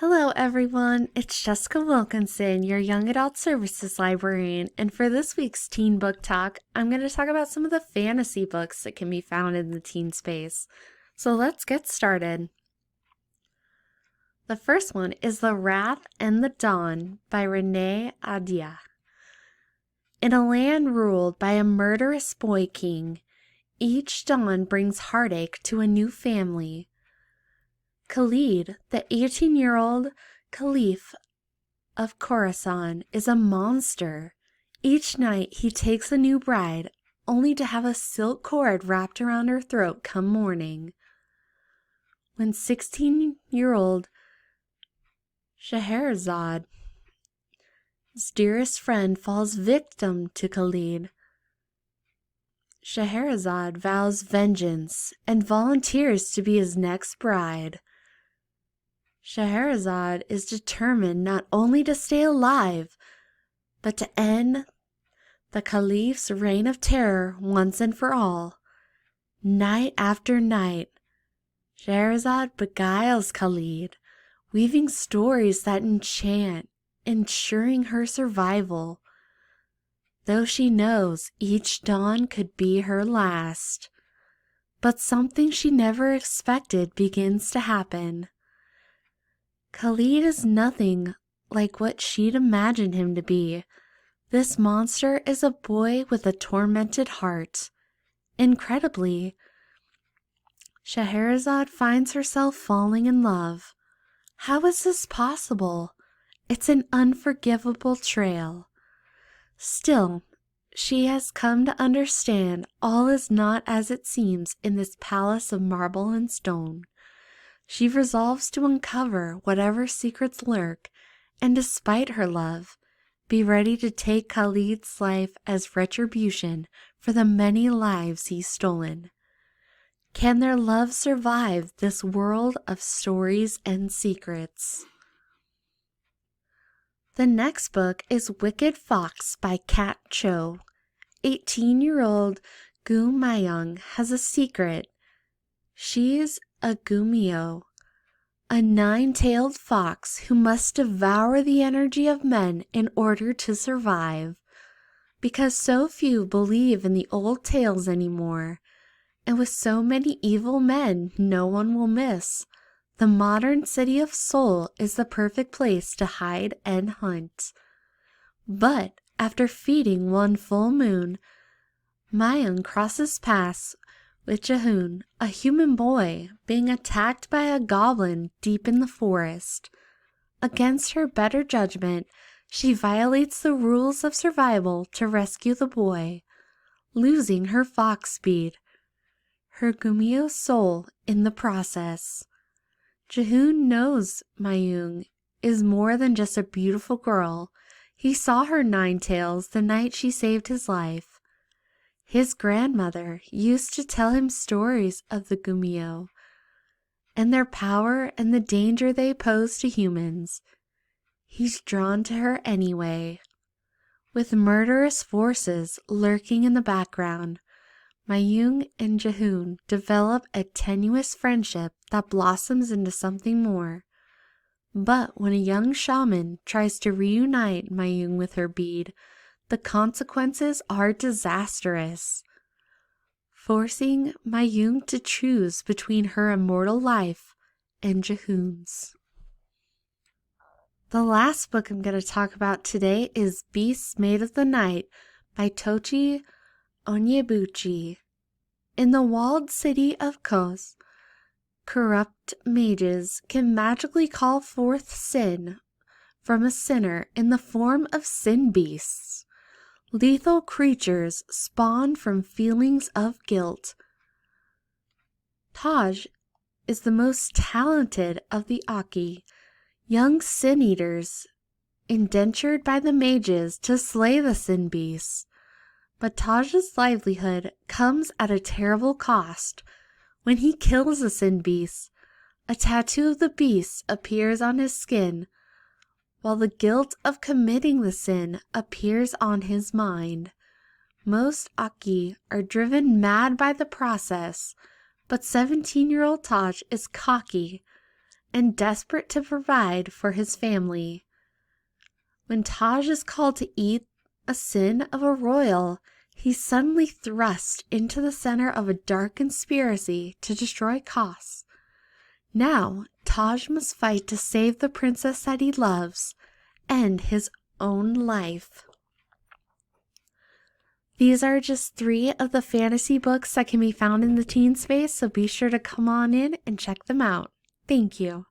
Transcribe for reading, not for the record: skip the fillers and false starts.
Hello, everyone. It's Jessica Wilkinson, your Young Adult Services Librarian, and for this week's Teen Book Talk, I'm going to talk about some of the fantasy books that can be found in the teen space. So let's get started. The first one is The Wrath and the Dawn by Renee Ahdieh. In a land ruled by a murderous boy king, each dawn brings heartache to a new family. Khalid, the 18-year-old Caliph of Khorasan, is a monster. Each night he takes a new bride, only to have a silk cord wrapped around her throat come morning. When 16-year-old Scheherazade, his dearest friend, falls victim to Khalid, Scheherazade vows vengeance and volunteers to be his next bride. Scheherazade is determined not only to stay alive, but to end the Caliph's reign of terror once and for all. Night after night, Scheherazade beguiles Khalid, weaving stories that enchant, ensuring her survival, though she knows each dawn could be her last. But something she never expected begins to happen. Khalid is nothing like what she'd imagined him to be. This monster is a boy with a tormented heart. Incredibly, Scheherazade finds herself falling in love. How is this possible? It's an unforgivable trail. Still, she has come to understand all is not as it seems in this palace of marble and stone. She resolves to uncover whatever secrets lurk, and despite her love, be ready to take Khalid's life as retribution for the many lives he's stolen. Can their love survive this world of stories and secrets? The next book is Wicked Fox by Kat Cho. 18-year-old Gu Mayung has a secret. She's a Gumio, a nine-tailed fox who must devour the energy of men in order to survive. Because so few believe in the old tales anymore, and with so many evil men no one will miss, the modern city of Seoul is the perfect place to hide and hunt. But after feeding one full moon, Mayung crosses paths with Jaehoon, a human boy, being attacked by a goblin deep in the forest. Against her better judgment, she violates the rules of survival to rescue the boy, losing her fox speed, her Gumio soul in the process. Jaehoon knows Mayung is more than just a beautiful girl. He saw her nine tails the night she saved his life. His grandmother used to tell him stories of the Gumio and their power and the danger they pose to humans. He's drawn to her anyway. With murderous forces lurking in the background, Mayung and Jaehoon develop a tenuous friendship that blossoms into something more. But when a young shaman tries to reunite Mayung with her bead, the consequences are disastrous, forcing Mayung to choose between her immortal life and Jaehoon's. The last book I'm going to talk about today is Beasts Made of the Night by Tochi Onyebuchi. In the walled city of Kos, corrupt mages can magically call forth sin from a sinner in the form of sin beasts. Lethal creatures spawn from feelings of guilt. Taj is the most talented of the Aki, young sin eaters, indentured by the mages to slay the sin beasts. But Taj's livelihood comes at a terrible cost. When he kills a sin beast, a tattoo of the beast appears on his skin, while the guilt of committing the sin appears on his mind. Most Aki are driven mad by the process, but 17-year-old Taj is cocky and desperate to provide for his family. When Taj is called to eat a sin of a royal, he's suddenly thrust into the center of a dark conspiracy to destroy Kos. Now, Taj must fight to save the princess that he loves and his own life. These are just 3 of the fantasy books that can be found in the teen space, so be sure to come on in and check them out. Thank you.